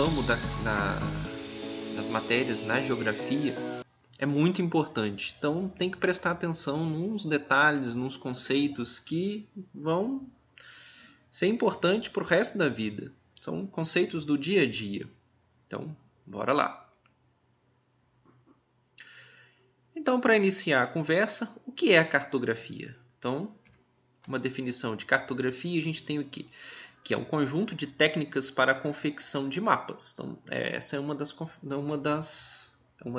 ramo das matérias na geografia é muito importante. Então tem que prestar atenção nos detalhes, nos conceitos que vão ser importantes para o resto da vida. São conceitos do dia a dia. Então, bora lá. Então, para iniciar a conversa, o que é a cartografia? Então, uma definição de cartografia, a gente tem o quê? Que é um conjunto de técnicas para a confecção de mapas. Então, essa é uma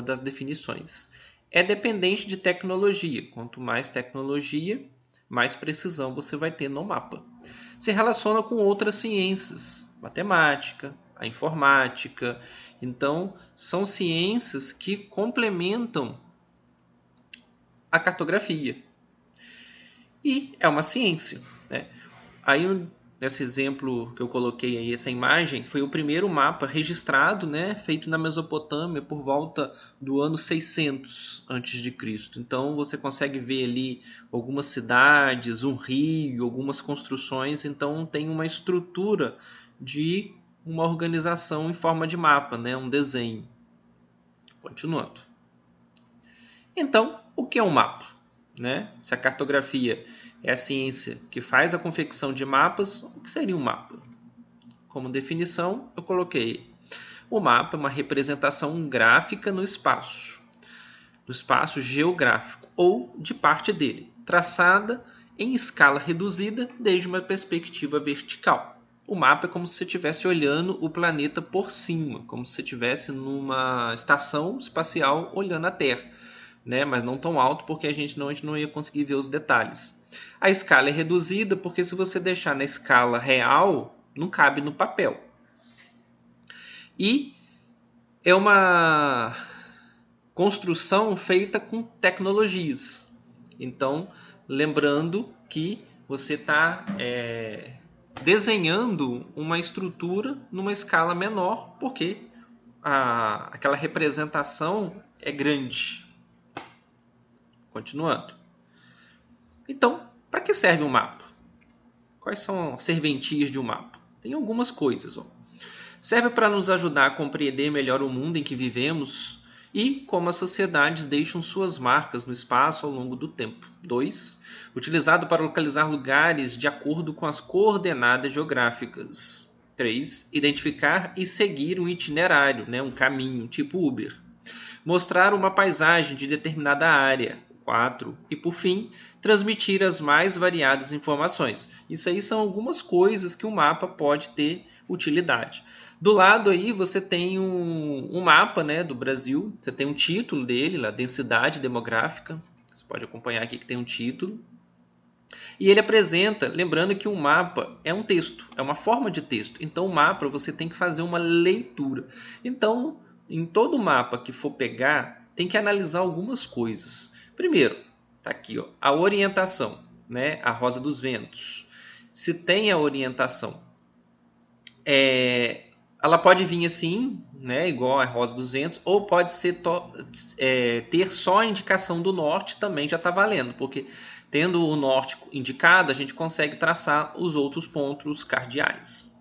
das definições. É dependente de tecnologia. Quanto mais tecnologia, mais precisão você vai ter no mapa. Se relaciona com outras ciências, matemática, a informática. Então, são ciências que complementam a cartografia. E é uma ciência, né? Aí, nesse exemplo que eu coloquei aí, essa imagem, foi o primeiro mapa registrado, né, feito na Mesopotâmia por volta do ano 600 a.C. Então, você consegue ver ali algumas cidades, um rio, algumas construções. Então, tem uma estrutura de uma organização em forma de mapa, né, um desenho. Continuando. Então, o que é um mapa? Né? Se a cartografia é a ciência que faz a confecção de mapas, o que seria um mapa? Como definição, eu coloquei: o mapa é uma representação gráfica no espaço geográfico ou de parte dele, traçada em escala reduzida desde uma perspectiva vertical. O mapa é como se você estivesse olhando o planeta por cima, como se você estivesse numa estação espacial olhando a Terra. Né? Mas não tão alto, porque a gente não ia conseguir ver os detalhes. A escala é reduzida porque se você deixar na escala real, não cabe no papel. E é uma construção feita com tecnologias. Então, lembrando que você está desenhando uma estrutura numa escala menor, porque aquela representação é grande. Continuando. Então, para que serve um mapa? Quais são as serventias de um mapa? Tem algumas coisas. Serve para nos ajudar a compreender melhor o mundo em que vivemos e como as sociedades deixam suas marcas no espaço ao longo do tempo. 2. Utilizado para localizar lugares de acordo com as coordenadas geográficas. 3. Identificar e seguir um itinerário, né? Um caminho, tipo Uber. Mostrar uma paisagem de determinada área. 4. E por fim, transmitir as mais variadas informações. Isso aí são algumas coisas que o mapa pode ter utilidade. Do lado aí você tem um mapa, né, do Brasil. Você tem um título dele, lá, densidade demográfica. Você pode acompanhar aqui que tem um título. E ele apresenta, lembrando que um mapa é um texto, é uma forma de texto. Então o mapa você tem que fazer uma leitura. Então, em todo mapa que for pegar, tem que analisar algumas coisas. Primeiro, tá aqui, ó, a orientação, né? A Rosa dos Ventos. Se tem a orientação, ela pode vir assim, né? Igual a Rosa dos Ventos, ou pode ser ter só a indicação do norte, também já está valendo, porque tendo o norte indicado, a gente consegue traçar os outros pontos cardeais.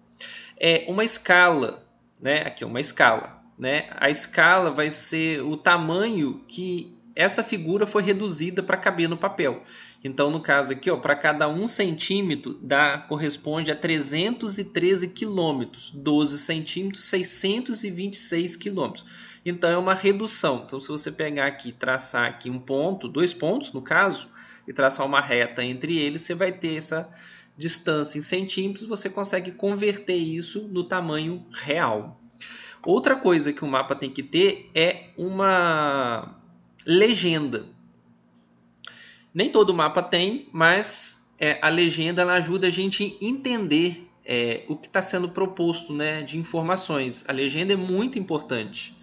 Uma escala, né? Aqui é uma escala, né? A escala vai ser o tamanho que essa figura foi reduzida para caber no papel. Então, no caso aqui, para cada 1 centímetro corresponde a 313 quilômetros. 12 centímetros, 626 quilômetros. Então, é uma redução. Então, se você pegar aqui e traçar aqui um ponto, 2 pontos no caso, e traçar uma reta entre eles, você vai ter essa distância em centímetros, você consegue converter isso no tamanho real. Outra coisa que o mapa tem que ter é uma legenda. Nem todo mapa tem, mas a legenda ela ajuda a gente a entender o que está sendo proposto, né, de informações. A legenda é muito importante.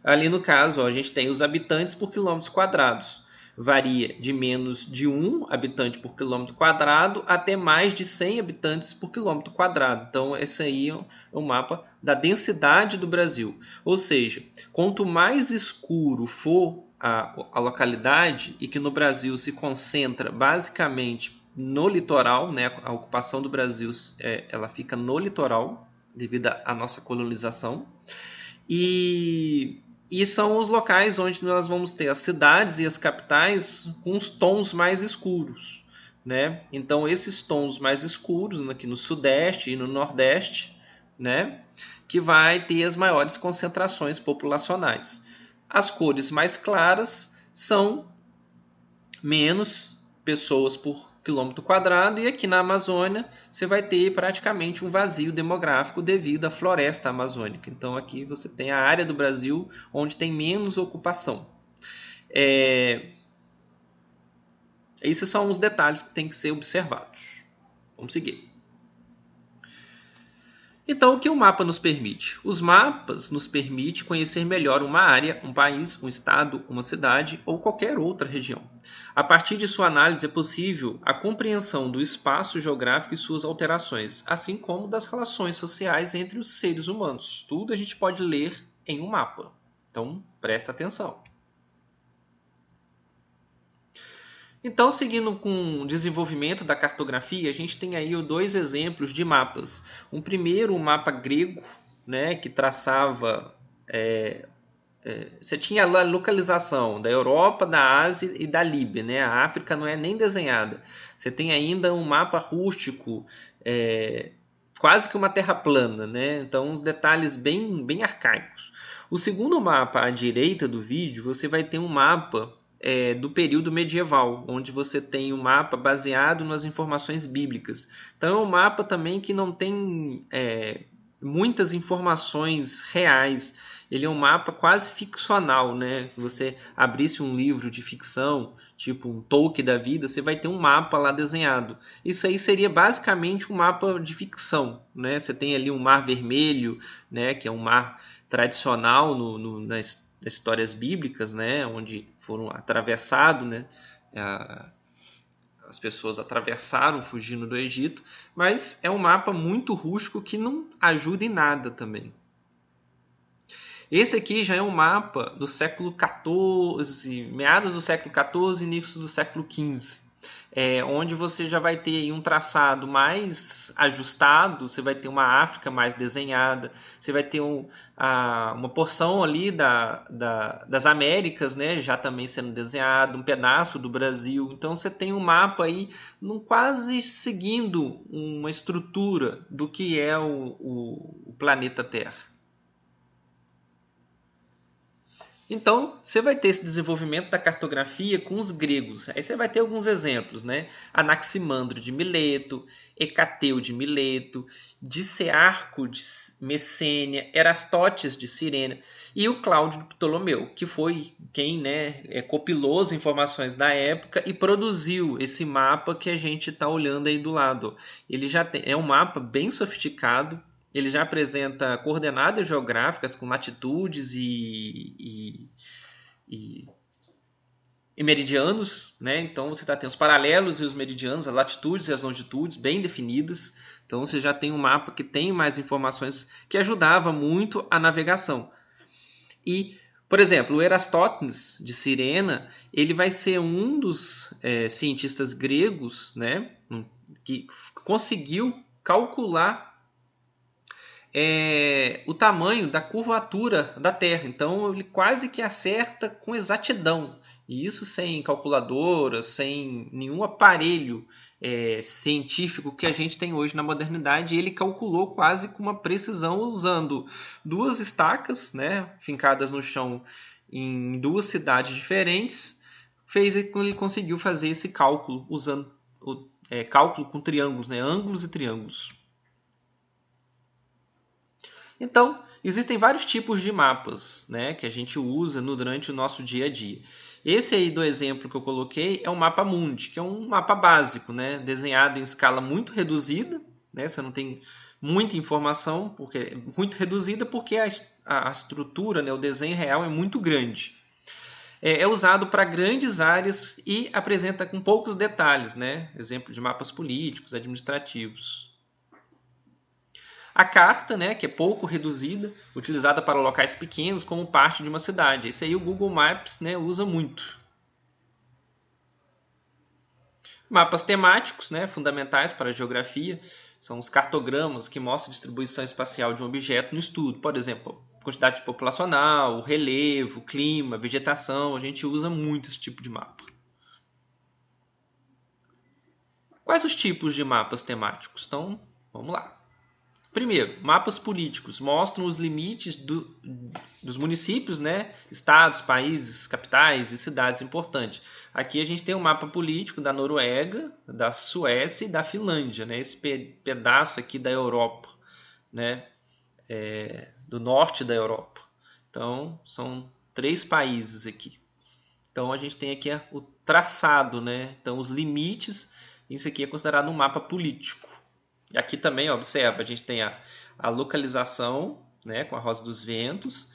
Ali no caso, a gente tem os habitantes por quilômetros quadrados. Varia de menos de 1 habitante por quilômetro quadrado até mais de 100 habitantes por quilômetro quadrado. Então, esse aí é um mapa da densidade do Brasil. Ou seja, quanto mais escuro for a localidade, e que no Brasil se concentra basicamente no litoral, né? A ocupação do Brasil ela fica no litoral, devido à nossa colonização. E são os locais onde nós vamos ter as cidades e as capitais com os tons mais escuros, né? Então esses tons mais escuros aqui no sudeste e no nordeste, né, que vai ter as maiores concentrações populacionais. As cores mais claras são menos pessoas por quilômetro quadrado, e aqui na Amazônia você vai ter praticamente um vazio demográfico devido à floresta amazônica. Então aqui você tem a área do Brasil onde tem menos ocupação. Esses são os detalhes que têm que ser observados. Vamos seguir. Então, o que o mapa nos permite? Os mapas nos permitem conhecer melhor uma área, um país, um estado, uma cidade ou qualquer outra região. A partir de sua análise é possível a compreensão do espaço geográfico e suas alterações, assim como das relações sociais entre os seres humanos. Tudo a gente pode ler em um mapa. Então, presta atenção. Então, seguindo com o desenvolvimento da cartografia, a gente tem aí dois exemplos de mapas. Um primeiro, um mapa grego, né, que traçava... você tinha a localização da Europa, da Ásia e da Líbia, né? A África não é nem desenhada. Você tem ainda um mapa rústico, quase que uma terra plana, né? Então, uns detalhes bem arcaicos. O segundo mapa à direita do vídeo, você vai ter um mapa do período medieval, onde você tem um mapa baseado nas informações bíblicas. Então é um mapa também que não tem muitas informações reais. Ele é um mapa quase ficcional, né? Se você abrisse um livro de ficção, tipo um Tolkien da vida, você vai ter um mapa lá desenhado. Isso aí seria basicamente um mapa de ficção, né? Você tem ali um mar vermelho, né? Que é um mar tradicional nas histórias bíblicas, né? Onde foram atravessados, né? As pessoas atravessaram fugindo do Egito, mas é um mapa muito rústico que não ajuda em nada também. Esse aqui já é um mapa do século XIV, meados do século XIV, início do século XV, onde você já vai ter aí um traçado mais ajustado, você vai ter uma África mais desenhada, você vai ter uma porção ali das Américas, né, já também sendo desenhado, um pedaço do Brasil. Então você tem um mapa aí quase seguindo uma estrutura do que é o planeta Terra. Então, você vai ter esse desenvolvimento da cartografia com os gregos. Aí você vai ter alguns exemplos, né? Anaximandro de Mileto, Hecateu de Mileto, Dicearco de Messênia, Erastótenes de Cirene e o Cláudio de Ptolomeu, que foi quem, né, compilou as informações da época e produziu esse mapa que a gente está olhando aí do lado. Ele já é um mapa bem sofisticado. Ele já apresenta coordenadas geográficas com latitudes e meridianos, né? Então você tem os paralelos e os meridianos, as latitudes e as longitudes bem definidas. Então você já tem um mapa que tem mais informações, que ajudava muito a navegação. E, por exemplo, o Erastótenes de Cirene, ele vai ser um dos cientistas gregos, né, que conseguiu calcular o tamanho da curvatura da Terra. Então ele quase que acerta com exatidão. E isso sem calculadora, sem nenhum aparelho científico que a gente tem hoje na modernidade. Ele calculou quase com uma precisão usando duas estacas, né, fincadas no chão em duas cidades diferentes. Ele conseguiu fazer esse cálculo usando cálculo com triângulos, né, ângulos e triângulos. Então, existem vários tipos de mapas, né, que a gente usa durante o nosso dia a dia. Esse aí do exemplo que eu coloquei é um mapa mundi, que é um mapa básico, né, desenhado em escala muito reduzida, né, você não tem muita informação, porque é muito reduzida porque a estrutura, né, o desenho real é muito grande. É usado para grandes áreas e apresenta com poucos detalhes, né, exemplo de mapas políticos, administrativos. A carta, né, que é pouco reduzida, utilizada para locais pequenos como parte de uma cidade. Isso aí o Google Maps, né, usa muito. Mapas temáticos, né, fundamentais para a geografia. São os cartogramas que mostram a distribuição espacial de um objeto no estudo. Por exemplo, quantidade populacional, relevo, clima, vegetação. A gente usa muito esse tipo de mapa. Quais os tipos de mapas temáticos? Então, vamos lá. Primeiro, mapas políticos mostram os limites dos municípios, né? Estados, países, capitais e cidades importantes. Aqui a gente tem um mapa político da Noruega, da Suécia e da Finlândia, né? Esse pedaço aqui da Europa, né? Do norte da Europa. Então, são 3 países aqui. Então, a gente tem aqui o traçado, né? Então, os limites, isso aqui é considerado um mapa político. Aqui também, observa, a gente tem a localização, né, com a rosa dos ventos,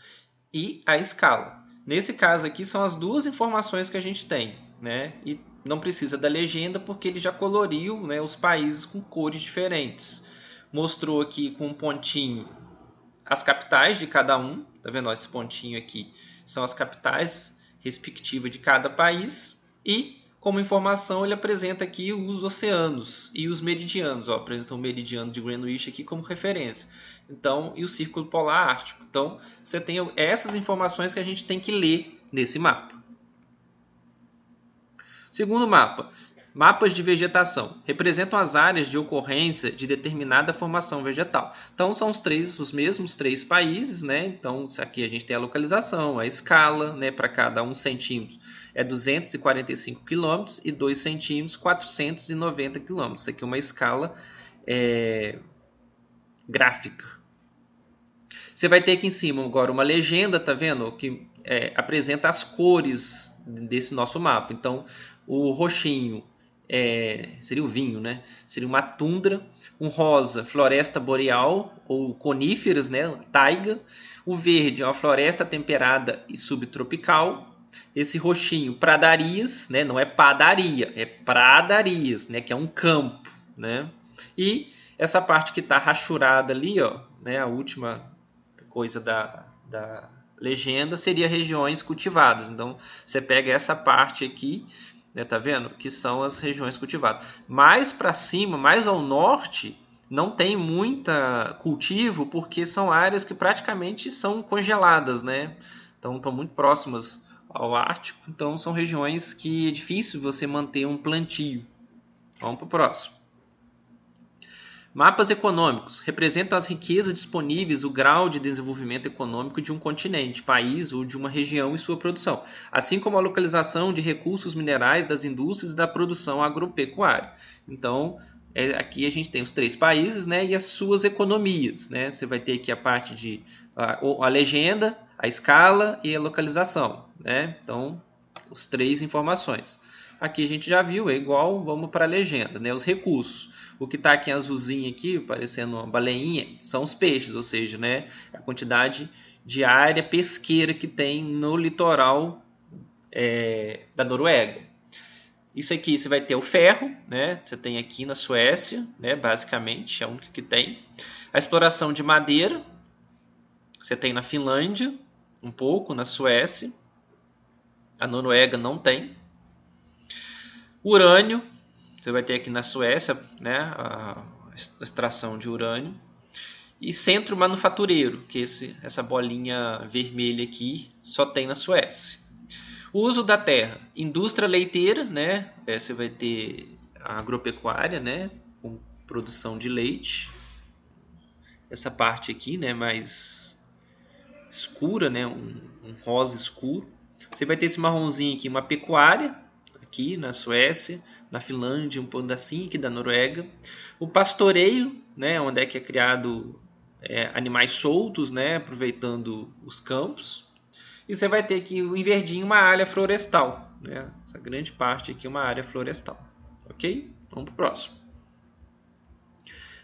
e a escala. Nesse caso aqui são as 2 informações que a gente tem, né, e não precisa da legenda porque ele já coloriu, né, os países com cores diferentes. Mostrou aqui com um pontinho as capitais de cada um, tá vendo? Esse pontinho aqui são as capitais respectivas de cada país, e como informação, ele apresenta aqui os oceanos e os meridianos. Ó, apresenta o meridiano de Greenwich aqui como referência. Então, e o círculo polar ártico. Então, você tem essas informações que a gente tem que ler nesse mapa. Segundo mapa, mapas de vegetação. Representam as áreas de ocorrência de determinada formação vegetal. Então, são os mesmos 3 países, né? Então, aqui a gente tem a localização, a escala, né? Para cada 1 centímetro é 245 km e 2 centímetros, 490 km. Isso aqui é uma escala gráfica. Você vai ter aqui em cima agora uma legenda, tá vendo? Que apresenta as cores desse nosso mapa. Então, o roxinho seria o vinho, né? Seria uma tundra. Um rosa, floresta boreal ou coníferas, né? Taiga. O verde é uma floresta temperada e subtropical. Esse roxinho, pradarias, né? Não é padaria, é pradarias, né? Que é um campo, né? E essa parte que está rachurada ali, ó, né? A última coisa da legenda seria regiões cultivadas. Então, você pega essa parte aqui, né? Tá vendo? Que são as regiões cultivadas. Mais para cima, mais ao norte, não tem muita cultivo, porque são áreas que praticamente são congeladas, né? Então, estão muito próximas ao Ártico, então são regiões que é difícil você manter um plantio. Vamos para o próximo. Mapas econômicos representam as riquezas disponíveis, o grau de desenvolvimento econômico de um continente, país ou de uma região e sua produção, assim como a localização de recursos minerais das indústrias e da produção agropecuária. Então, aqui a gente tem os 3 países, né, e as suas economias, né? Você vai ter aqui a parte de a legenda, a escala e a localização, né? Então, os 3 informações. Aqui a gente já viu, é igual, vamos para a legenda, né? Os recursos. O que está aqui azulzinho aqui, parecendo uma baleinha, são os peixes, ou seja, né, a quantidade de área pesqueira que tem no litoral da Noruega. Isso aqui você vai ter o ferro, né? Você tem aqui na Suécia, né? Basicamente, é a única que tem. A exploração de madeira, você tem na Finlândia, um pouco, na Suécia. A Noruega não tem. Urânio, você vai ter aqui na Suécia, né? A extração de urânio. E centro manufatureiro, que essa bolinha vermelha aqui só tem na Suécia. O uso da terra, indústria leiteira, né? Você vai ter a agropecuária, né? Com produção de leite. Essa parte aqui, né? Mais escura, né? Um rosa escuro. Você vai ter esse marronzinho aqui, uma pecuária, aqui na Suécia, na Finlândia, um pedacinho aqui da Noruega. O pastoreio, né? Onde é que é criado animais soltos, né? Aproveitando os campos. E você vai ter aqui em verdinho uma área florestal, né? Essa grande parte aqui é uma área florestal, ok? Vamos para o próximo.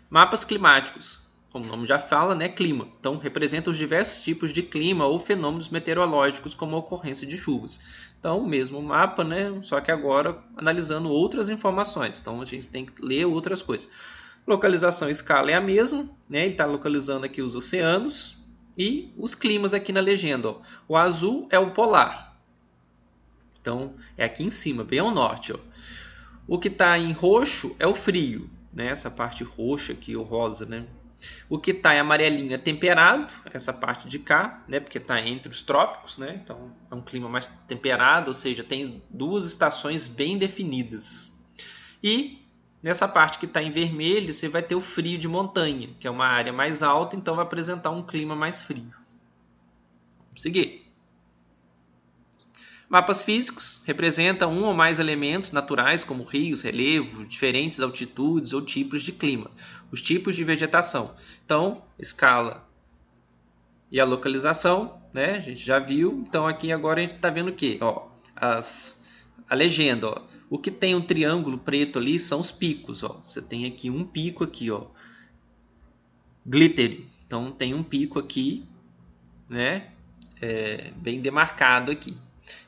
Mapas climáticos, como o nome já fala, né? Clima. Então, representa os diversos tipos de clima ou fenômenos meteorológicos, como a ocorrência de chuvas. Então, o mesmo mapa, né? Só que agora analisando outras informações. Então, a gente tem que ler outras coisas. Localização e escala é a mesma, né? Ele está localizando aqui os oceanos. E os climas aqui na legenda. Ó. O azul é o polar. Então, é aqui em cima, bem ao norte. Ó. O que está em roxo é o frio. né? Essa parte roxa aqui, ou rosa, né? O que está em amarelinho é temperado, essa parte de cá, né? Porque está entre os trópicos, né? Então é um clima mais temperado, ou seja, tem duas estações bem definidas. E nessa parte que está em vermelho, você vai ter o frio de montanha, que é uma área mais alta, então vai apresentar um clima mais frio. Vamos seguir. Mapas físicos representam um ou mais elementos naturais, como rios, relevo, diferentes altitudes ou tipos de clima, os tipos de vegetação. Então, escala e a localização, né? A gente já viu. Então, aqui agora a gente está vendo o quê? Ó, a legenda. Ó. O que tem um triângulo preto ali são os picos. Ó. Você tem aqui um pico aqui, ó, glitter. Então, tem um pico aqui, né? Bem demarcado aqui.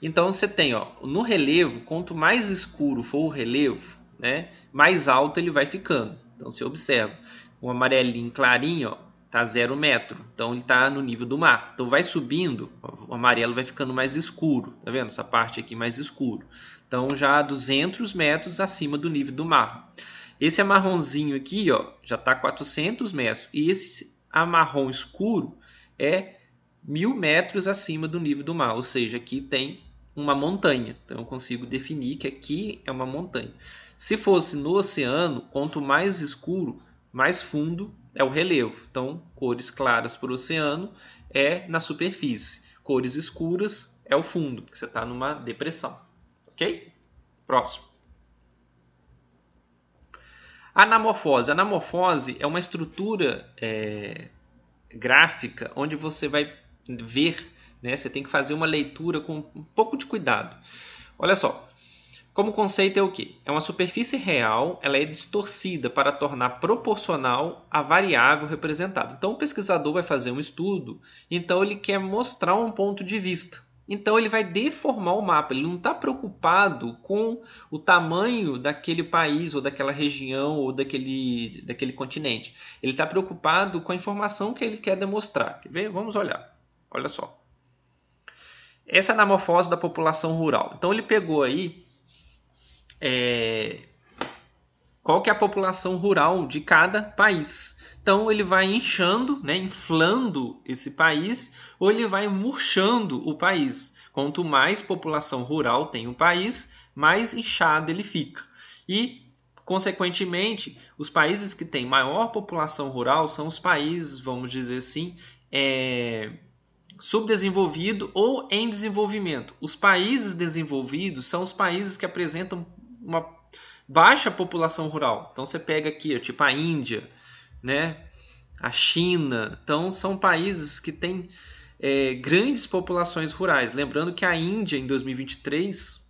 Então você tem, ó, no relevo, quanto mais escuro for o relevo, né, mais alto ele vai ficando. Então você observa, o amarelinho clarinho, ó, tá 0 metro, então ele está no nível do mar. Então vai subindo, o amarelo vai ficando mais escuro, tá vendo? Essa parte aqui mais escuro. Então já 200 metros acima do nível do mar. Esse marronzinho aqui, ó, já está 400 metros. E esse amarrom escuro é 1000 metros acima do nível do mar, ou seja, aqui tem uma montanha, então eu consigo definir que aqui é uma montanha. Se fosse no oceano, quanto mais escuro, mais fundo é o relevo, então cores claras para o oceano é na superfície, cores escuras é o fundo, porque você está numa depressão, ok? Próximo. Anamorfose. Anamorfose é uma estrutura gráfica onde você vai ver, né? Você tem que fazer uma leitura com um pouco de cuidado. Olha só, como conceito é o quê? É uma superfície real, ela é distorcida para tornar proporcional a variável representada. Então o pesquisador vai fazer um estudo, então ele quer mostrar um ponto de vista. Então ele vai deformar o mapa, ele não está preocupado com o tamanho daquele país ou daquela região ou daquele continente. Ele está preocupado com a informação que ele quer demonstrar. Quer ver? Vamos olhar. Olha só. Essa é a anamorfose da população rural. Então ele pegou aí qual que é a população rural de cada país. Então ele vai inchando, né, inflando esse país, ou ele vai murchando o país. Quanto mais população rural tem o país, mais inchado ele fica. E, consequentemente, os países que têm maior população rural são os países, vamos dizer assim, subdesenvolvido ou em desenvolvimento. Os países desenvolvidos são os países que apresentam uma baixa população rural. Então você pega aqui, tipo a Índia, né? A China. Então são países que têm grandes populações rurais. Lembrando que a Índia em 2023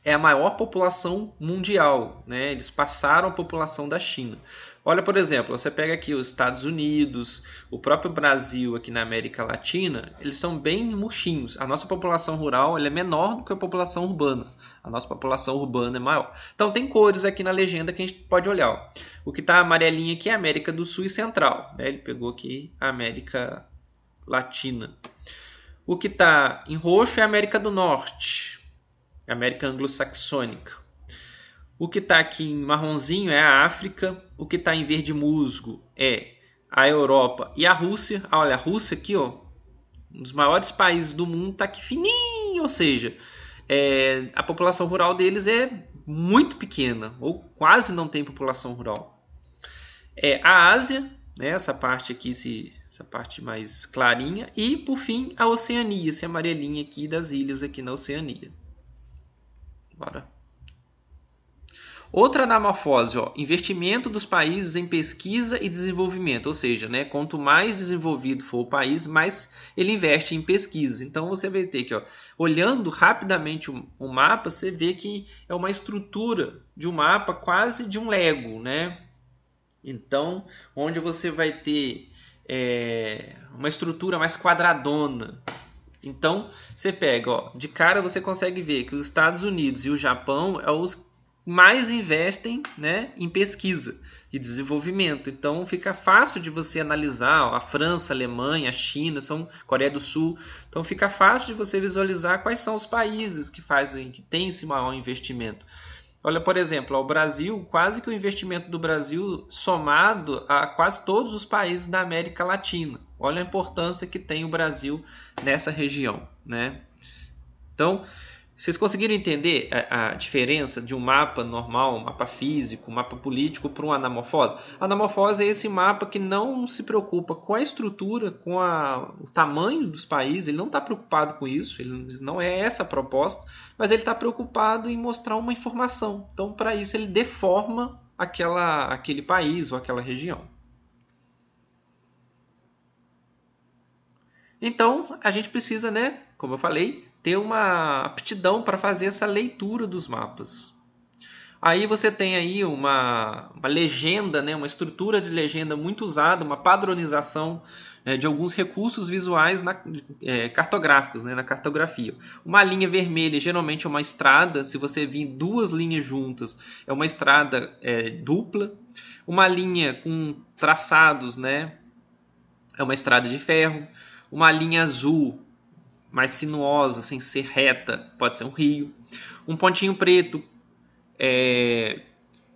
é a maior população mundial, né? Eles passaram a população da China. Olha, por exemplo, você pega aqui os Estados Unidos, o próprio Brasil aqui na América Latina, eles são bem murchinhos. A nossa população rural ela é menor do que a população urbana. A nossa população urbana é maior. Então tem cores aqui na legenda que a gente pode olhar. Ó. O que está amarelinho aqui é a América do Sul e Central. Né? Ele pegou aqui a América Latina. O que está em roxo é a América do Norte. América anglo-saxônica. O que está aqui em marronzinho é a África. O que está em verde musgo é a Europa e a Rússia. Olha, a Rússia aqui, ó, um dos maiores países do mundo, está aqui fininho, ou seja, a população rural deles é muito pequena, ou quase não tem população rural. A Ásia, né, essa parte aqui, essa parte mais clarinha, e por fim a Oceania, esse amarelinho aqui das ilhas aqui na Oceania. Bora. Outra anamorfose, ó, investimento dos países em pesquisa e desenvolvimento, ou seja, né, quanto mais desenvolvido for o país, mais ele investe em pesquisa. Então você vai ter que, ó, olhando rapidamente o mapa, você vê que é uma estrutura de um mapa quase de um Lego, né? Então, onde você vai ter uma estrutura mais quadradona. Então, você pega, ó, de cara você consegue ver que os Estados Unidos e o Japão é os mais investem, né, em pesquisa e desenvolvimento. Então fica fácil de você analisar, ó, a França, a Alemanha, a China, Coreia do Sul. Então fica fácil de você visualizar quais são os países que têm esse maior investimento. Olha, por exemplo, o Brasil, quase que o investimento do Brasil somado a quase todos os países da América Latina. Olha a importância que tem o Brasil nessa região, né? Então, vocês conseguiram entender a diferença de um mapa normal, um mapa físico, um mapa político para um anamorfose? A anamorfose é esse mapa que não se preocupa com a estrutura, com o tamanho dos países, ele não está preocupado com isso, ele não é essa a proposta, mas ele está preocupado em mostrar uma informação. Então, para isso, ele deforma aquele país ou aquela região. Então, a gente precisa, né, como eu falei, ter uma aptidão para fazer essa leitura dos mapas. Aí você tem aí uma legenda, né, uma estrutura de legenda muito usada, uma padronização de alguns recursos visuais cartográficos, né, na cartografia. Uma linha vermelha geralmente é uma estrada, se você vir duas linhas juntas, é uma estrada dupla. Uma linha com traçados, né, é uma estrada de ferro. Uma linha azul mais sinuosa, sem ser reta, pode ser um rio. Um pontinho preto,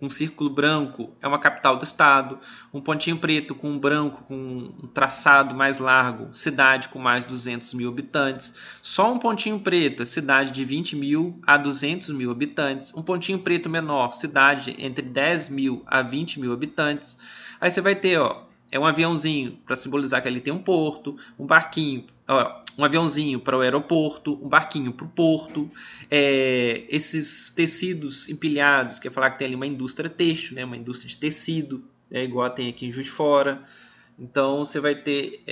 um círculo branco, é uma capital do estado. Um pontinho preto com um branco, com um traçado mais largo, cidade com mais de 200 mil habitantes. Só um pontinho preto é cidade de 20 mil a 200 mil habitantes. Um pontinho preto menor, cidade entre 10 mil a 20 mil habitantes. Aí você vai ter, um aviãozinho para simbolizar que ali tem um porto, um barquinho, um aviãozinho para o aeroporto, um barquinho para o porto, esses tecidos empilhados, quer falar que tem ali uma indústria têxtil, né, uma indústria de tecido, igual tem aqui em Juiz de Fora. Então você vai ter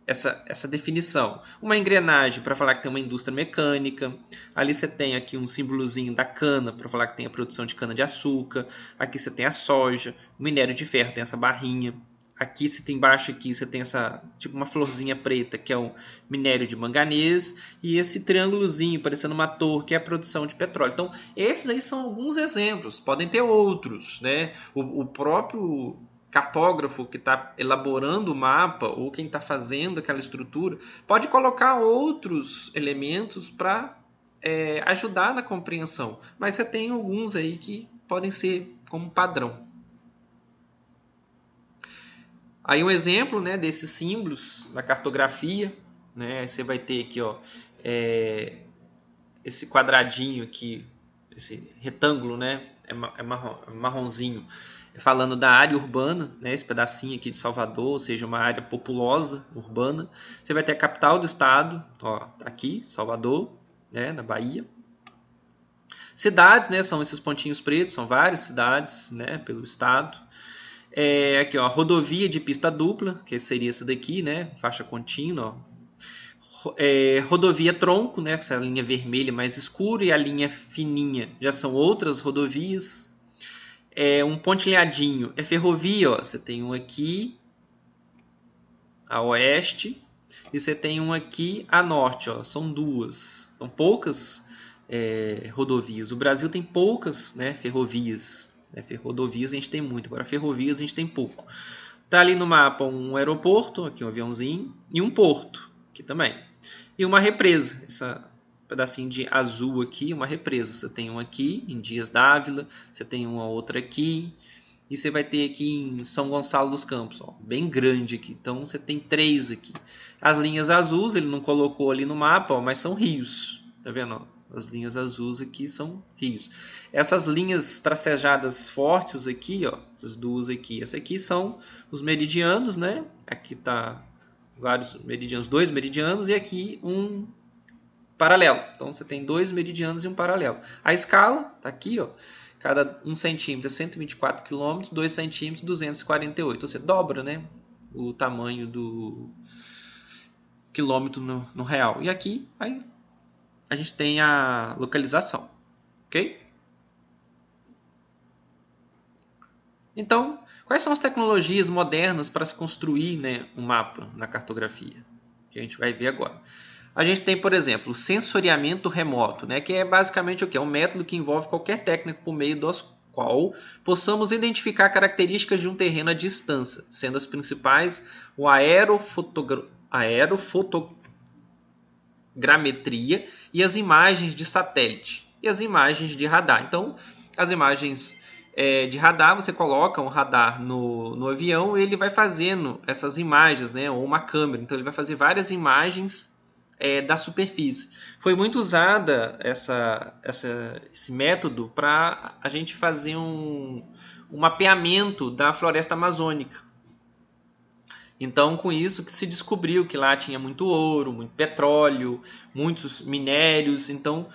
essa definição. Uma engrenagem para falar que tem uma indústria mecânica. Ali você tem aqui um símbolozinho da cana para falar que tem a produção de cana de açúcar. Aqui você tem a soja. O minério de ferro tem essa barrinha. Aqui você tem embaixo aqui você tem essa tipo uma florzinha preta que é o minério de manganês e esse triângulozinho parecendo uma torre que é a produção de petróleo. Então esses aí são alguns exemplos. Podem ter outros, né? O próprio cartógrafo que está elaborando o mapa ou quem está fazendo aquela estrutura pode colocar outros elementos para ajudar na compreensão, mas você tem alguns aí que podem ser como padrão. Aí um exemplo, né, desses símbolos da cartografia, né, você vai ter aqui esse quadradinho aqui, esse retângulo, né, é marronzinho, falando da área urbana, né, esse pedacinho aqui de Salvador, ou seja, uma área populosa, urbana. Você vai ter a capital do estado, aqui, Salvador, né, na Bahia. Cidades, né, são esses pontinhos pretos, são várias cidades, né, pelo estado. Aqui, rodovia de pista dupla, que seria essa daqui, né, faixa contínua, rodovia tronco, né, essa linha vermelha mais escura, e a linha fininha já são outras rodovias. Um pontilhadinho é ferrovia, você tem um aqui a oeste e você tem um aqui a norte, são duas, são poucas rodovias. O Brasil tem poucas, né, ferrovias, rodovias a gente tem muito, agora ferrovias a gente tem pouco. Tá ali no mapa um aeroporto, aqui um aviãozinho, e um porto, aqui também, e uma represa, essa pedacinho de azul aqui, uma represa. Você tem um aqui em Dias Dávila, você tem uma outra aqui, e você vai ter aqui em São Gonçalo dos Campos, bem grande aqui. Então você tem 3 aqui. As linhas azuis ele não colocou ali no mapa, mas são rios, tá vendo? As linhas azuis aqui são rios. Essas linhas tracejadas fortes aqui, essas duas aqui, essa aqui são os meridianos, né? Aqui tá vários meridianos, 2 meridianos, e aqui um paralelo. Então você tem 2 meridianos e um paralelo. A escala está aqui, cada 1 centímetro é 124 km, 2 centímetros 248. Ou seja, dobra, né, o tamanho do quilômetro no real. E aqui aí, a gente tem a localização. Ok? Então, quais são as tecnologias modernas para se construir, né, um mapa na cartografia? Que a gente vai ver agora. A gente tem, por exemplo, o sensoriamento remoto, né, que é basicamente o que? É um método que envolve qualquer técnica por meio do qual possamos identificar características de um terreno à distância, sendo as principais o aerofotogrametria e as imagens de satélite. e as imagens de radar. Então, as imagens de radar, você coloca um radar no avião e ele vai fazendo essas imagens, né, ou uma câmera. Então, ele vai fazer várias imagens da superfície. Foi muito usada esse método para a gente fazer um mapeamento da floresta amazônica. Então, com isso que se descobriu que lá tinha muito ouro, muito petróleo, muitos minérios. Então,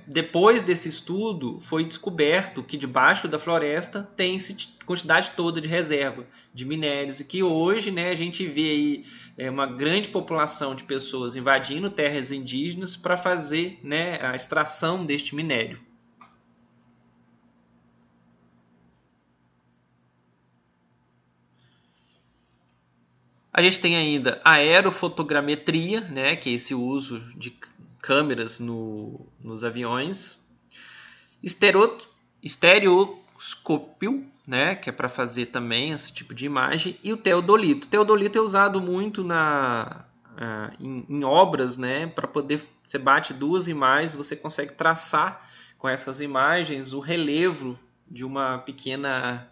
depois desse estudo, foi descoberto que debaixo da floresta tem essa quantidade toda de reserva de minérios e que hoje, né, a gente vê aí uma grande população de pessoas invadindo terras indígenas para fazer, né, a extração deste minério. A gente tem ainda a aerofotogrametria, né, que é esse uso de câmeras nos aviões. Estereoscópio, né, que é para fazer também esse tipo de imagem. E o teodolito. O teodolito é usado muito em obras, né, para poder... Você bate duas imagens, você consegue traçar com essas imagens o relevo de uma pequena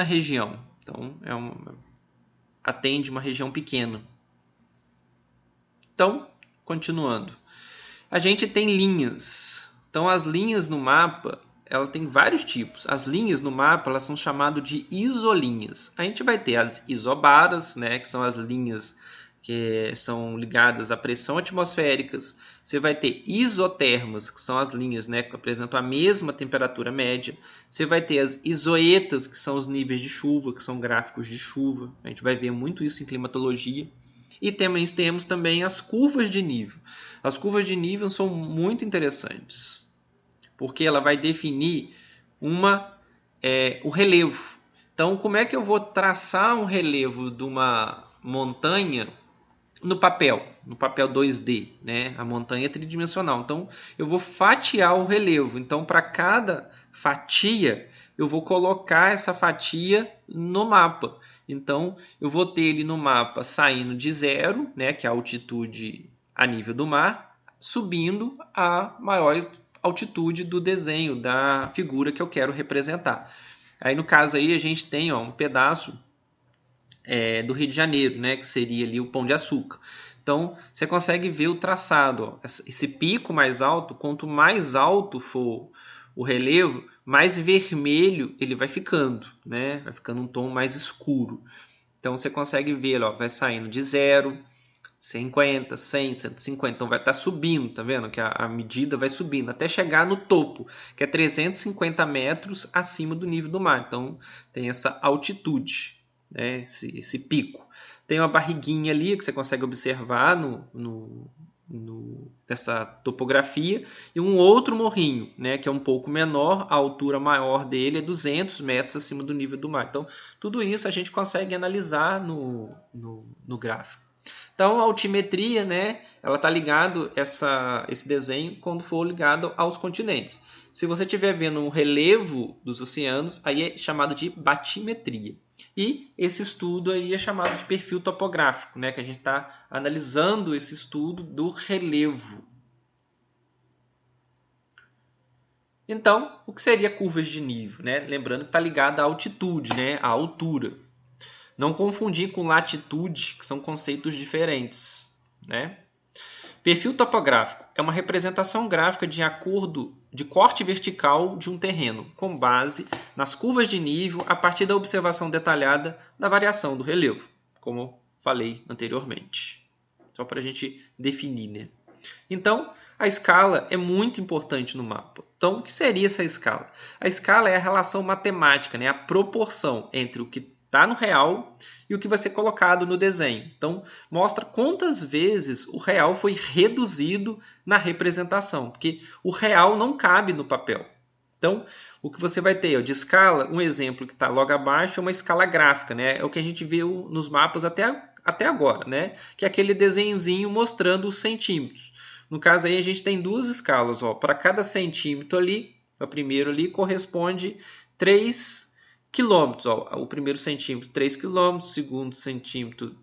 região. Então, atende uma região pequena. Então, continuando. A gente tem linhas. Então, as linhas no mapa, ela tem vários tipos. As linhas no mapa, elas são chamadas de isolinhas. A gente vai ter as isobaras, né, que são as linhas que são ligadas à pressão atmosféricas. Você vai ter isotermas, que são as linhas, né, que apresentam a mesma temperatura média. Você vai ter as isoetas, que são os níveis de chuva, que são gráficos de chuva. A gente vai ver muito isso em climatologia. E temos também as curvas de nível. As curvas de nível são muito interessantes, porque ela vai definir o relevo. Então, como é que eu vou traçar um relevo de uma montanha no papel 2D, né? A montanha é tridimensional. Então, eu vou fatiar o relevo. Então, para cada fatia, eu vou colocar essa fatia no mapa. Então, eu vou ter ele no mapa saindo de zero, né, que é a altitude a nível do mar, subindo a maior altitude do desenho, da figura que eu quero representar. Aí, no caso aí, a gente tem um pedaço do Rio de Janeiro, né, que seria ali o Pão de Açúcar. Então, você consegue ver o traçado. Esse pico mais alto, quanto mais alto for o relevo, mais vermelho ele vai ficando, né? Vai ficando um tom mais escuro. Então, você consegue ver, vai saindo de 0, 50, 100, 150. Então, vai estar subindo, tá vendo? Que a medida vai subindo até chegar no topo, que é 350 metros acima do nível do mar. Então, tem essa altitude, né, esse pico. Tem uma barriguinha ali que você consegue observar nessa topografia e um outro morrinho, né, que é um pouco menor, a altura maior dele é 200 metros acima do nível do mar. Então, tudo isso a gente consegue analisar no gráfico. Então, a altimetria, né, ela está ligado esse desenho quando for ligado aos continentes. Se você estiver vendo um relevo dos oceanos, aí é chamado de batimetria. E esse estudo aí é chamado de perfil topográfico, né, que a gente está analisando esse estudo do relevo. Então, o que seria curvas de nível, né? Lembrando que está ligado à altitude, né, à altura. Não confundir com latitude, que são conceitos diferentes, né? Perfil topográfico é uma representação gráfica de corte vertical de um terreno, com base nas curvas de nível a partir da observação detalhada da variação do relevo, como falei anteriormente. Só para a gente definir, né? Então, a escala é muito importante no mapa. Então, o que seria essa escala? A escala é a relação matemática, né? A proporção entre o que está no real e o que vai ser colocado no desenho. Então, mostra quantas vezes o real foi reduzido na representação, porque o real não cabe no papel. Então, o que você vai ter de escala, um exemplo que está logo abaixo é uma escala gráfica, né? É o que a gente viu nos mapas até agora, né? Que é aquele desenhozinho mostrando os centímetros. No caso aí a gente tem duas escalas, para cada centímetro ali, o primeiro ali corresponde 3 quilômetros, o primeiro centímetro 3 quilômetros, o segundo centímetro,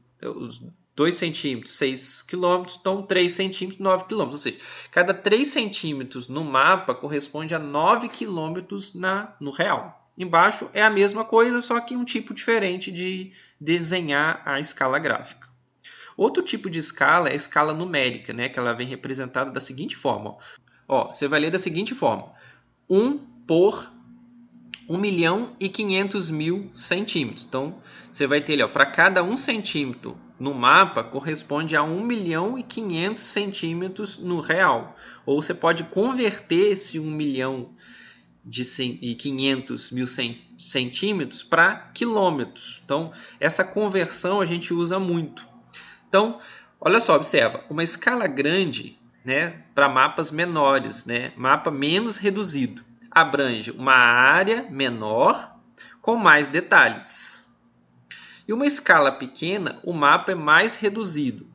2 centímetros, 6 quilômetros, então 3 centímetros, 9 quilômetros. Ou seja, cada 3 centímetros no mapa corresponde a 9 quilômetros no real. Embaixo é a mesma coisa, só que um tipo diferente de desenhar a escala gráfica. Outro tipo de escala é a escala numérica, né, que ela vem representada da seguinte forma. Ó, você vai ler da seguinte forma. 1 por 1.500.000 centímetros. Então, você vai ter ali, para cada 1 centímetro no mapa, corresponde a 1.500.000 centímetros no real. Ou você pode converter esse 1.500.000 centímetros para quilômetros. Então, essa conversão a gente usa muito. Então, olha só, observa, uma escala grande, né, para mapas menores, né, mapa menos reduzido, abrange uma área menor com mais detalhes. E uma escala pequena, o mapa é mais reduzido,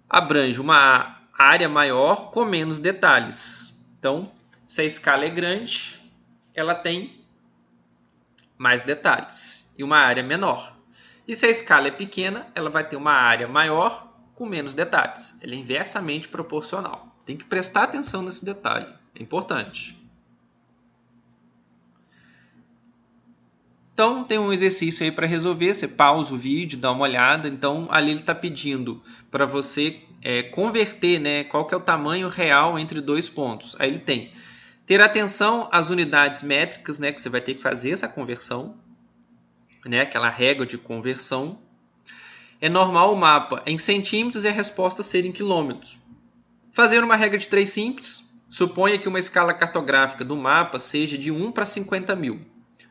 abrange uma área maior com menos detalhes. Então, se a escala é grande, ela tem mais detalhes e uma área menor. E se a escala é pequena, ela vai ter uma área maior com menos detalhes. Ela é inversamente proporcional. Tem que prestar atenção nesse detalhe. É importante. Então, tem um exercício aí para resolver. Você pausa o vídeo, dá uma olhada. Então, ali ele está pedindo para você converter, né, qual que é o tamanho real entre dois pontos. Aí ele tem ter atenção às unidades métricas, né, que você vai ter que fazer essa conversão, né, aquela régua de conversão. É normal o mapa em centímetros e a resposta ser em quilômetros. Fazer uma regra de 3 simples. Suponha que uma escala cartográfica do mapa seja de 1 para 50.000,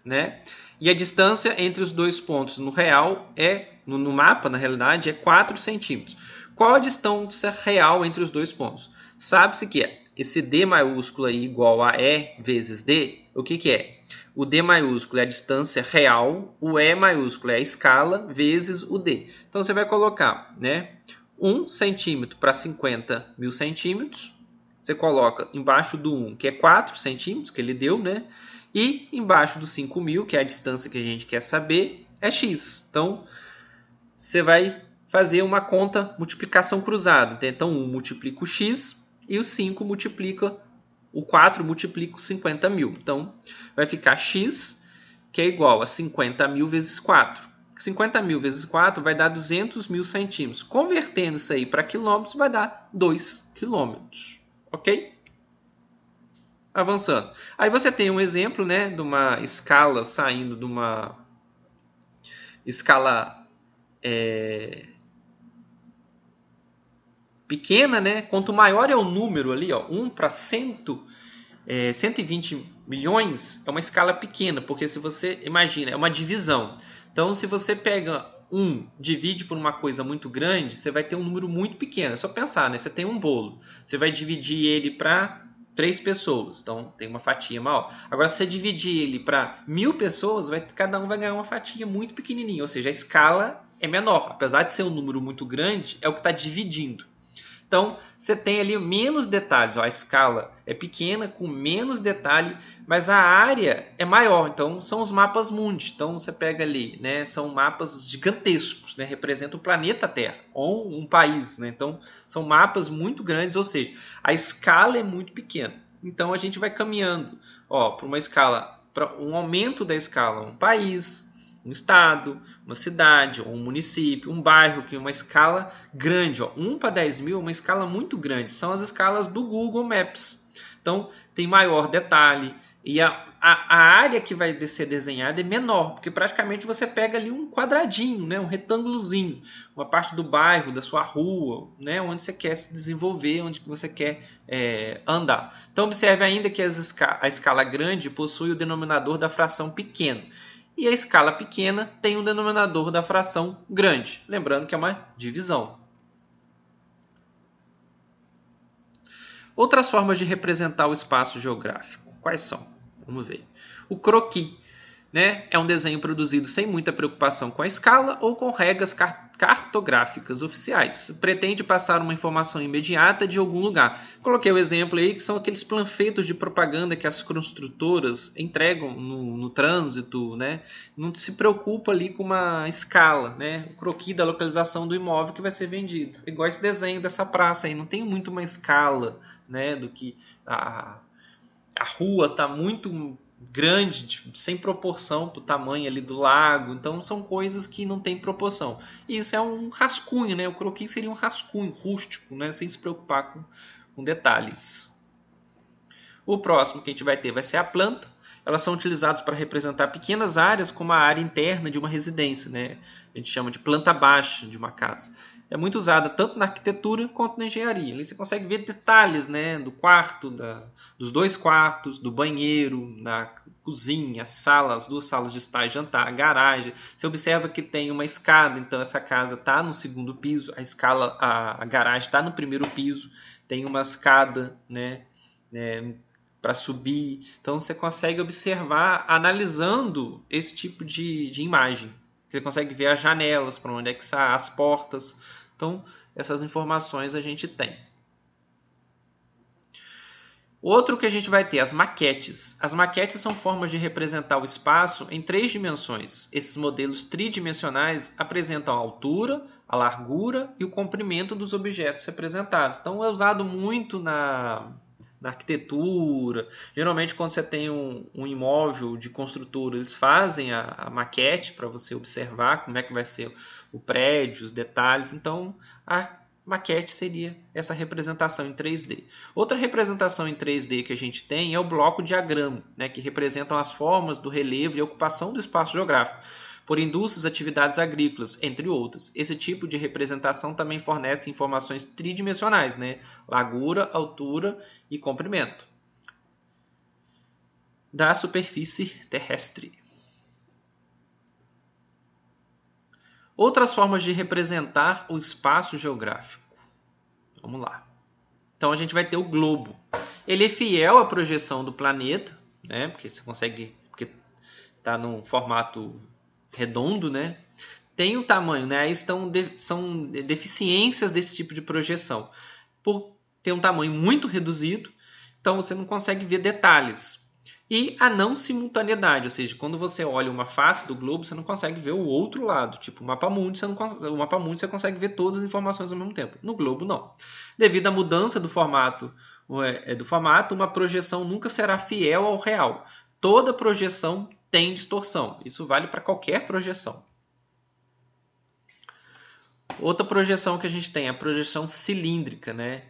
né? E a distância entre os dois pontos no real no mapa, na realidade, é 4 centímetros. Qual a distância real entre os dois pontos? Sabe-se que esse D maiúsculo aí igual a E vezes D, o que é? O D maiúsculo é a distância real, o E maiúsculo é a escala vezes o D. Então você vai colocar, né, 1 centímetro para 50.000 centímetros. Você coloca embaixo do 1, que é 4 centímetros, que ele deu, né? E embaixo do 5.000, que é a distância que a gente quer saber, é x. Então, você vai fazer uma conta multiplicação cruzada. Então, 1 multiplica o x e o 5 multiplica o 4 multiplica os 50.000. Então, vai ficar x, que é igual a 50.000 vezes 4. 50.000 vezes 4 vai dar 200.000 centímetros. Convertendo isso aí para quilômetros, vai dar 2 quilômetros. Ok? Avançando. Aí você tem um exemplo, né, de uma escala saindo de uma escala pequena, né? Quanto maior é o número ali, ó, 1 para 120 milhões é uma escala pequena, porque se você imagina, é uma divisão. Então, se você pega 1, divide por uma coisa muito grande, você vai ter um número muito pequeno. É só pensar, né? Você tem um bolo, você vai dividir ele para 3 pessoas, então tem uma fatia maior. Agora, se você dividir ele para 1.000 pessoas, cada um vai ganhar uma fatia muito pequenininha, ou seja, a escala é menor. Apesar de ser um número muito grande, é o que está dividindo. Então, você tem ali menos detalhes. Ó, a escala é pequena, com menos detalhe, mas a área é maior. Então, são os mapas mundi. Então, você pega ali, né, são mapas gigantescos, né, representam o planeta Terra, ou um país. Né? Então, são mapas muito grandes, ou seja, a escala é muito pequena. Então, a gente vai caminhando para uma escala, para um aumento da escala, um país, um estado, uma cidade, ou um município, um bairro, que é uma escala grande. 1 para 10.000 é uma escala muito grande. São as escalas do Google Maps. Então, tem maior detalhe. E a área que vai ser desenhada é menor, porque praticamente você pega ali um quadradinho, né, um retângulozinho, uma parte do bairro, da sua rua, né, onde você quer se desenvolver, onde você quer andar. Então, observe ainda que a escala grande possui o denominador da fração pequena. E a escala pequena tem um denominador da fração grande. Lembrando que é uma divisão. Outras formas de representar o espaço geográfico. Quais são? Vamos ver. O croquis. né? É um desenho produzido sem muita preocupação com a escala ou com regras cartográficas oficiais. Pretende passar uma informação imediata de algum lugar. Coloquei o exemplo aí que são aqueles panfletos de propaganda que as construtoras entregam no trânsito, né? Não se preocupa ali com uma escala, né? O croquis da localização do imóvel que vai ser vendido. Igual esse desenho dessa praça aí, não tem muito uma escala, né? Do que a rua está muito grande, sem proporção para o tamanho ali do lago, então são coisas que não tem proporção. E isso é um rascunho, né? O croquis seria um rascunho rústico, né? Sem se preocupar com detalhes. O próximo que a gente vai ter vai ser a planta. Elas são utilizadas para representar pequenas áreas como a área interna de uma residência, né? A gente chama de planta baixa de uma casa. É muito usada tanto na arquitetura quanto na engenharia. Ali você consegue ver detalhes, né, do quarto, dos dois quartos, do banheiro, na cozinha, sala, as duas salas de estar e jantar, a garagem. Você observa que tem uma escada, então essa casa está no segundo piso, a garagem está no primeiro piso, tem uma escada, né, para subir. Então você consegue observar analisando esse tipo de imagem. Você consegue ver as janelas, para onde é que sai, as portas. Então, essas informações a gente tem. Outro que a gente vai ter, as maquetes. As maquetes são formas de representar o espaço em 3 dimensões. Esses modelos tridimensionais apresentam a altura, a largura e o comprimento dos objetos representados. Então, é usado muito na arquitetura. Geralmente, quando você tem um imóvel de construtora, eles fazem a maquete para você observar como é que vai ser o prédio, os detalhes. Então, a maquete seria essa representação em 3D. Outra representação em 3D que a gente tem é o bloco diagrama, né, que representam as formas do relevo e a ocupação do espaço geográfico por indústrias, atividades agrícolas, entre outras. Esse tipo de representação também fornece informações tridimensionais, né? Largura, altura e comprimento da superfície terrestre. Outras formas de representar o espaço geográfico. Vamos lá. Então a gente vai ter o globo. Ele é fiel à projeção do planeta, né? Porque você consegue, porque está num formato redondo, né? Tem o tamanho, né? Aí são deficiências desse tipo de projeção. Por ter um tamanho muito reduzido, então você não consegue ver detalhes. E a não simultaneidade, ou seja, quando você olha uma face do globo, você não consegue ver o outro lado. Tipo, o mapa mundi, você consegue ver todas as informações ao mesmo tempo. No globo, não. Devido à mudança do formato, uma projeção nunca será fiel ao real. Toda projeção tem distorção. Isso vale para qualquer projeção. Outra projeção que a gente tem é a projeção cilíndrica, né?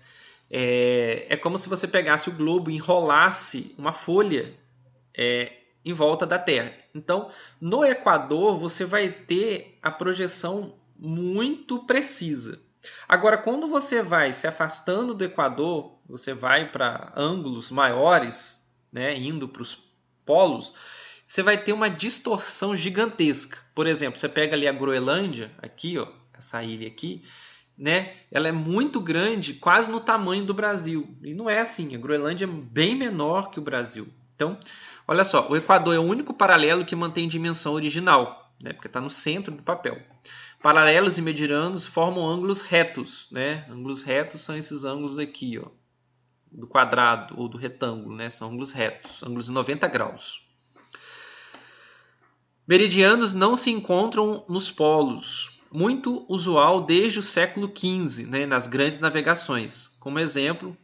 É como se você pegasse o globo e enrolasse uma folha em volta da Terra. Então, no Equador, você vai ter a projeção muito precisa. Agora, quando você vai se afastando do Equador, você vai para ângulos maiores, né, indo para os polos, você vai ter uma distorção gigantesca. Por exemplo, você pega ali a Groenlândia, aqui, ó, essa ilha aqui, né? Ela é muito grande, quase no tamanho do Brasil. E não é assim, a Groenlândia é bem menor que o Brasil. Então, olha só, o Equador é o único paralelo que mantém dimensão original, né? Porque está no centro do papel. Paralelos e medianos formam ângulos retos, né? Ângulos retos são esses ângulos aqui, ó, do quadrado ou do retângulo, né? São ângulos retos, ângulos de 90 graus. Meridianos não se encontram nos polos, muito usual desde o século XV, né, nas grandes navegações. Como exemplo,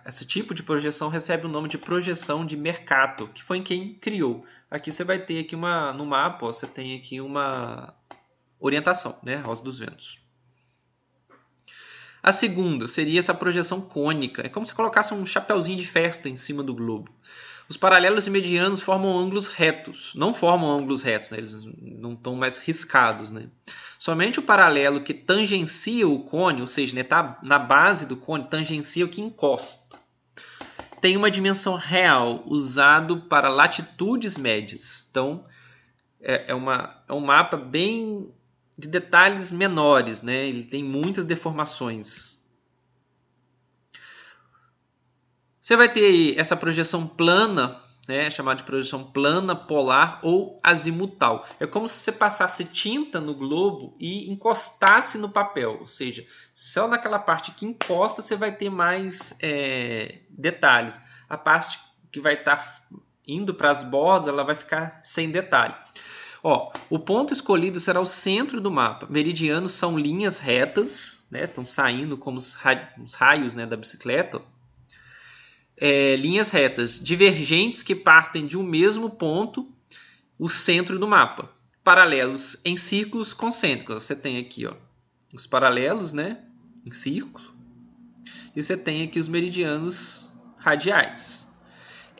esse tipo de projeção recebe o nome de projeção de Mercator, que foi quem criou. Aqui você vai ter aqui no mapa, ó, você tem aqui uma orientação, né, Rosa dos Ventos. A segunda seria essa projeção cônica. É como se colocasse um chapeuzinho de festa em cima do globo. Os paralelos e medianos formam ângulos retos. Não formam ângulos retos, né? Eles não estão mais riscados, né? Somente o paralelo que tangencia o cone, ou seja, está na base do cone, tangencia o que encosta. Tem uma dimensão real, usado para latitudes médias. Então, é um mapa bem de detalhes menores, né? Ele tem muitas deformações. Você vai ter aí essa projeção plana, né, é chamado de projeção plana, polar ou azimutal. É como se você passasse tinta no globo e encostasse no papel, ou seja, só naquela parte que encosta você vai ter mais detalhes. A parte que vai estar indo para as bordas, ela vai ficar sem detalhe. Ó, o ponto escolhido será o centro do mapa. Meridianos são linhas retas, né, estão saindo como os raios, né, da bicicleta. Linhas retas divergentes que partem de um mesmo ponto, o centro do mapa. Paralelos em círculos concêntricos. Você tem aqui, ó, os paralelos, né, em círculo. E você tem aqui os meridianos radiais.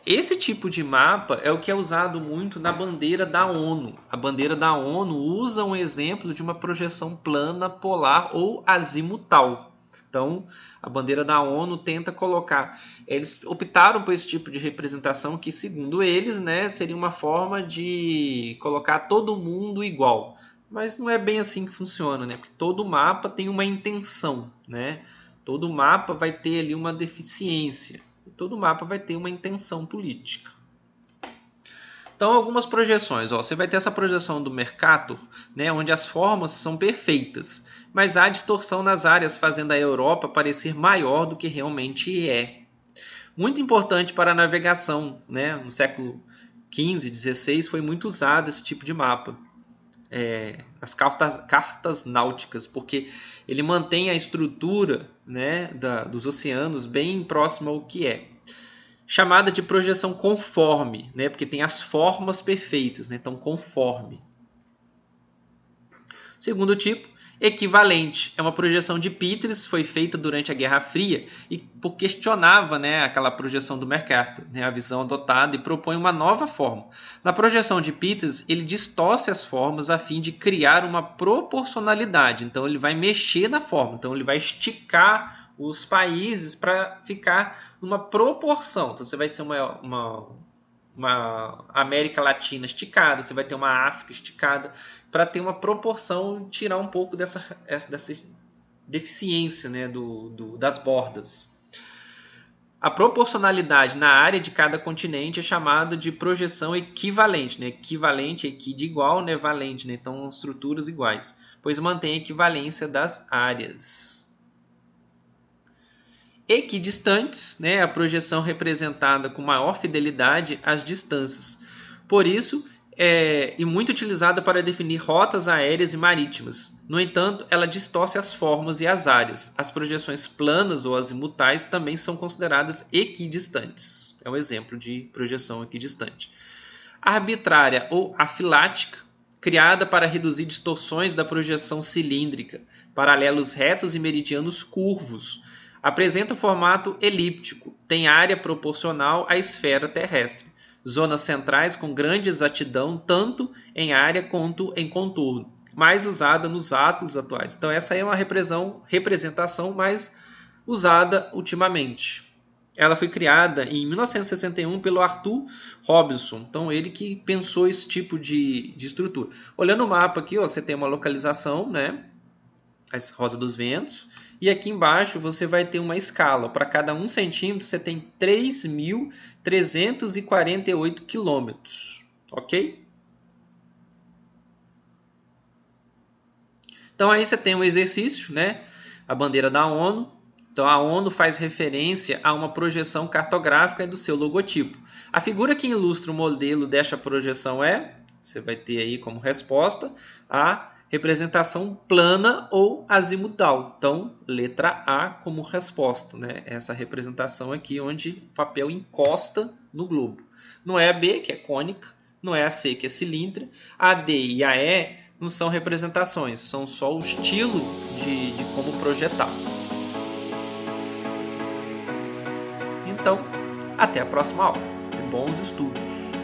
Esse tipo de mapa é o que é usado muito na bandeira da ONU. A bandeira da ONU usa um exemplo de uma projeção plana, polar ou azimutal. Então, a bandeira da ONU tenta colocar... Eles optaram por esse tipo de representação que, segundo eles, né, seria uma forma de colocar todo mundo igual. Mas não é bem assim que funciona, né? Porque todo mapa tem uma intenção, né? Todo mapa vai ter ali uma deficiência. Todo mapa vai ter uma intenção política. Então, algumas projeções. Ó, você vai ter essa projeção do Mercator, né, onde as formas são perfeitas, mas há distorção nas áreas, fazendo a Europa parecer maior do que realmente é. Muito importante para a navegação. Né? No século XV, XVI, foi muito usado esse tipo de mapa. As cartas náuticas, porque ele mantém a estrutura, né, dos oceanos bem próximo ao que é. Chamada de projeção conforme, né, porque tem as formas perfeitas, né, então conforme. Segundo tipo, equivalente. É uma projeção de Peters, foi feita durante a Guerra Fria e questionava, né, aquela projeção do Mercator, né, a visão adotada, e propõe uma nova forma. Na projeção de Peters, ele distorce as formas a fim de criar uma proporcionalidade. Então ele vai mexer na forma, então ele vai esticar os países para ficar numa proporção. Então você vai ter uma América Latina esticada, você vai ter uma África esticada, para ter uma proporção, tirar um pouco dessa deficiência, né, das bordas. A proporcionalidade na área de cada continente é chamada de projeção equivalente. Né? Equivalente, equi de igual, né? Valente, né? Então estruturas iguais, pois mantém a equivalência das áreas. Equidistantes, né? A projeção representada com maior fidelidade às distâncias. Por isso, e muito utilizada para definir rotas aéreas e marítimas. No entanto, ela distorce as formas e as áreas. As projeções planas ou azimutais também são consideradas equidistantes. É um exemplo de projeção equidistante. Arbitrária ou afilática, criada para reduzir distorções da projeção cilíndrica, paralelos retos e meridianos curvos. Apresenta formato elíptico, tem área proporcional à esfera terrestre. Zonas centrais com grande exatidão, tanto em área quanto em contorno, mais usada nos átomos atuais. Então essa é uma representação mais usada ultimamente. Ela foi criada em 1961 pelo Arthur Robinson. Então ele que pensou esse tipo de estrutura. Olhando o mapa aqui, ó, você tem uma localização, né? A Rosa dos Ventos. E aqui embaixo você vai ter uma escala. Para cada 1 centímetro você tem 3.348 quilômetros. Ok? Então aí você tem um exercício, né? A bandeira da ONU. Então a ONU faz referência a uma projeção cartográfica do seu logotipo. A figura que ilustra o modelo desta projeção você vai ter aí como resposta, a representação plana ou azimutal. Então, letra A como resposta, né? Essa representação aqui onde o papel encosta no globo. Não é a B, que é cônica, não é a C, que é cilíndrica. A D e a E não são representações, são só o estilo de como projetar. Então, até a próxima aula. Bons estudos!